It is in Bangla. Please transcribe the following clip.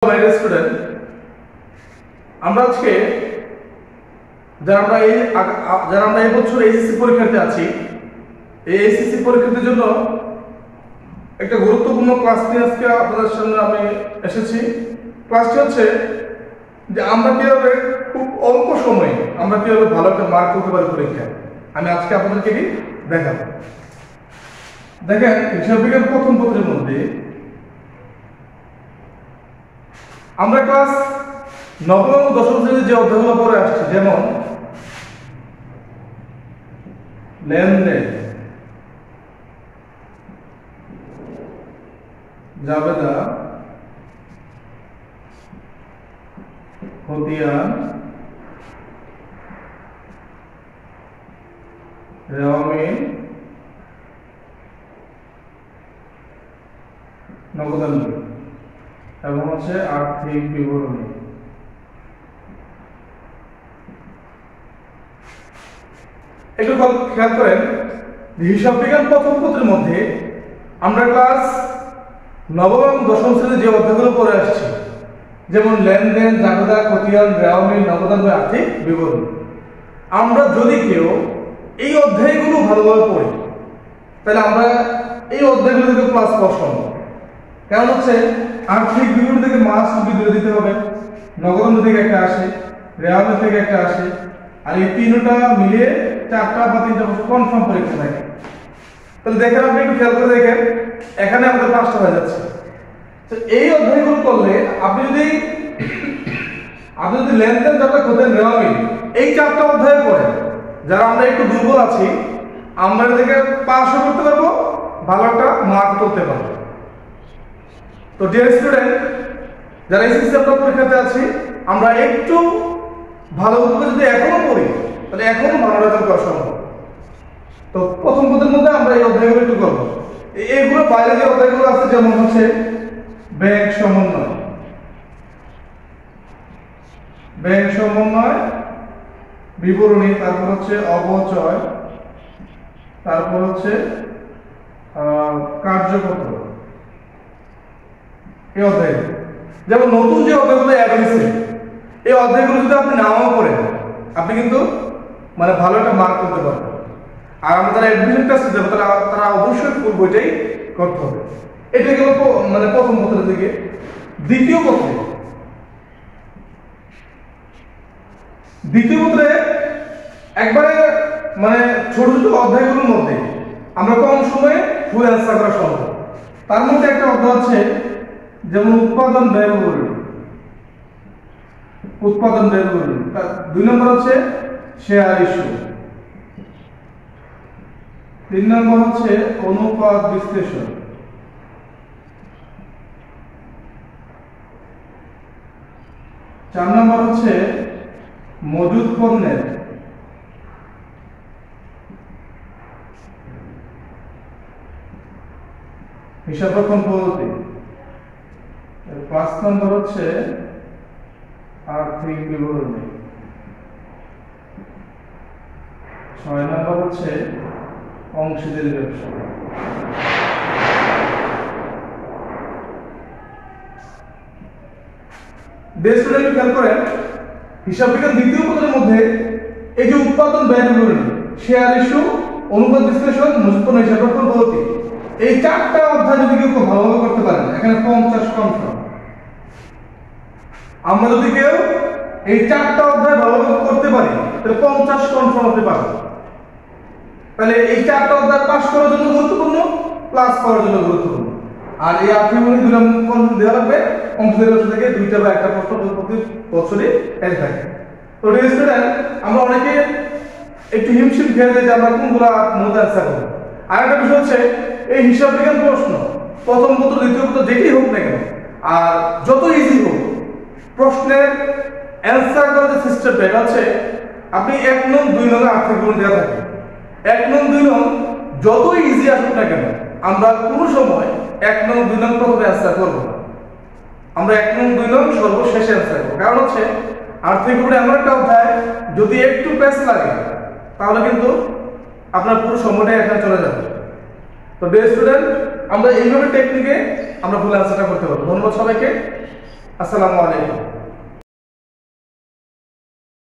স্টুডেন্ট, আমরা আজকে যারা আমরা এই বছর এইচএসসি পরীক্ষাতে আছি, এই এইচএসসি পরীক্ষার জন্য একটা গুরুত্বপূর্ণ ক্লাস নিয়ে আজকে আপনাদের সামনে আমি এসেছি। ক্লাসটি হচ্ছে যে আমরা কিভাবে খুব অল্প সময়ে আমরা কিভাবে ভালো একটা মার্ক করতে পারি পরীক্ষায়। আমি আজকে আপনাদেরকে দেখাবো। দেখেন, হিসাব বিজ্ঞান প্রথম পত্রের মধ্যে আমরা ক্লাস নবম এবং দশম শ্রেণীর যে অধ্যায়গুলো পড়ে আসছি, যেমন লেনদেন, জাবেদা, খতিয়ান, রেওয়ামিন, নগদান এবং হচ্ছে আর্থিক বিবরণী। একটু খেয়াল করেন, হিসাব বিজ্ঞান প্রথম পত্রের মধ্যে আমরা ক্লাস নবম এবং দশম শ্রেণীর যে অধ্যায়গুলো পড়ে আসছি, যেমন লেনদেন, জাবেদা, খতিয়ান, রেওয়ামিন, নগদান বা আর্থিক বিবরণী। আমরা যদি কেউ এই অধ্যায়গুলো ভালোভাবে পড়ি, তাহলে আমরা এই অধ্যায়গুলো থেকে ক্লাস পাওয়া সম্ভব। কারণ হচ্ছে আর্থিক বিবরণী থেকে মাস্ট বিদ্রোহ দিতে হবে, নগদান থেকে একটা আসে, রেওয়ামিন থেকে একটা আসে, আর এই তিনটা মিলিয়ে চারটা বা তিনটা বছর কনফার্ম পরীক্ষা থাকে। তাহলে দেখেন, আপনি একটু খেয়াল করে দেখেন, এখানে আমাদের পাঁচটা হয়ে যাচ্ছে। তো এই অধ্যায়গুলো করলে আপনি যদি লেনদেন, জাবেদা, খতিয়ান, রেওয়ামিন এই চারটা অধ্যায় পড়েন, যারা আমরা একটু দুর্বল আছি, আমরা এদিকে পাসও করতে পারবো, ভালো একটা মার্ক তুলতে পারবো। তো ডিয়ার স্টুডেন্ট, যারা এইচএসসি পরীক্ষাতে আছি, আমরা একটু ভালো করে যদি এখনো পড়ি, তাহলে এখনো ভালো রেজাল্ট করা সম্ভব। তো প্রথম পদের মধ্যে আমরা এই অধ্যায়গুলো একটু করবো। এইগুলো বাইরে যে অধ্যায়গুলো আছে, যেমন হচ্ছে ব্যাংক সমন্বয়, বিবরণী, তারপর হচ্ছে অবচয়, তারপর হচ্ছে কার্যপত্র। এই অধ্যায়, যেমন নতুন যে অধ্যায়গুলো অ্যাড হয়েছে, এই অধ্যায়গুলো যদি আপনি নাও করেন, আপনি কিন্তু মানে ভালো একটা মার্ক করতে পারবেন। আর আমরা যারা অ্যাডমিশন টেস্টে যাবো, তারা অবশ্যই ফুল বইটাই করতে হবে। এটা গেল মানে প্রথম পত্র থেকে। দ্বিতীয় পত্রে একবারে মানে ছোট ছোট অধ্যায়গুলোর মধ্যে আমরা কম সময়ে ফুল অ্যান্সার করা সম্ভব। তার মধ্যে একটা অধ্যায় আছে, যেমন উৎপাদন ব্যয় বিবরণী। 2 নম্বর হচ্ছে শেয়ার ইস্যু, 3 নম্বর হচ্ছে অনুপাত বিশ্লেষণ, 4 নম্বর হচ্ছে মজুদ পণ্যের হিসাবরক্ষণ পদ্ধতি, 5 নম্বর হচ্ছে আর্থিক বিবরণী, 6 নম্বর হচ্ছে অংশীদারি ব্যবসা। খেয়াল করেন, হিসাব বিজ্ঞান দ্বিতীয় পত্রের মধ্যে এই যে উৎপাদন ব্যয় বিবরণী, শেয়ার ইস্যু, অনুপাত বিশ্লেষণ, মজুদ পণ্য হিসাবরক্ষণ পদ্ধতি, এই চারটা অধ্যায় যদি কেউ ভালোভাবে করতে পারেন, এখানে 50 কনফার্ম। আমরা যদি কেউ এই চারটা অধ্যায় ভালোভাবে করতে পারি, তাহলে 50 কনফার্ম হতে পারবে। তাহলে এই চারটা অধ্যায় পাস করার জন্য গুরুত্বপূর্ণ, প্লাস করার জন্য গুরুত্বপূর্ণ। আর এই আর্থিক বিবরণী 2 নম্বর দেওয়া লাগবে, অংশীদারি ব্যবসা থেকে 2টা বা 1টা প্রশ্ন প্রতি বছরই এসে থাকে। তো ডিয়ার স্টুডেন্ট, আমরা অনেকে একটু হিমশিম খেয়ে যাই যে আমরা কোনগুলো মূলত অ্যান্সার করবো। আর একটা বিষয় হচ্ছে, এই হিসাব বিজ্ঞান প্রশ্ন প্রথম পত্র, দ্বিতীয় পত্র যেটাই হোক না কেন, আর যত ইজি হোক, প্রশ্নের অ্যান্সার করার যে সিস্টেমটা, এটা হচ্ছে আপনি 1 নং 2 নং আর্থিক বিবরণী দেওয়া থাকে। 1 নং 2 নং যত ইজি আসুক না কেন, আমরা কোনো সময় 1 নং 2 নং প্রথমে অ্যান্সার করবো না। আমরা 1 নং 2 নং সর্বশেষে অ্যান্সার করবো। কারণ হচ্ছে আর্থিক বিবরণী এমন একটা অধ্যায়, যদি একটু পেস লাগে, তাহলে কিন্তু আপনার পুরো সময়টাই এখানে চলে যাবে। তো ডিয়ার স্টুডেন্ট, আমরা এইভাবে টেকনিকে আমরা ফুল অ্যান্সারটা করতে পারবো। ধন্যবাদ সবাইকে। আসসালামু আলাইকুম।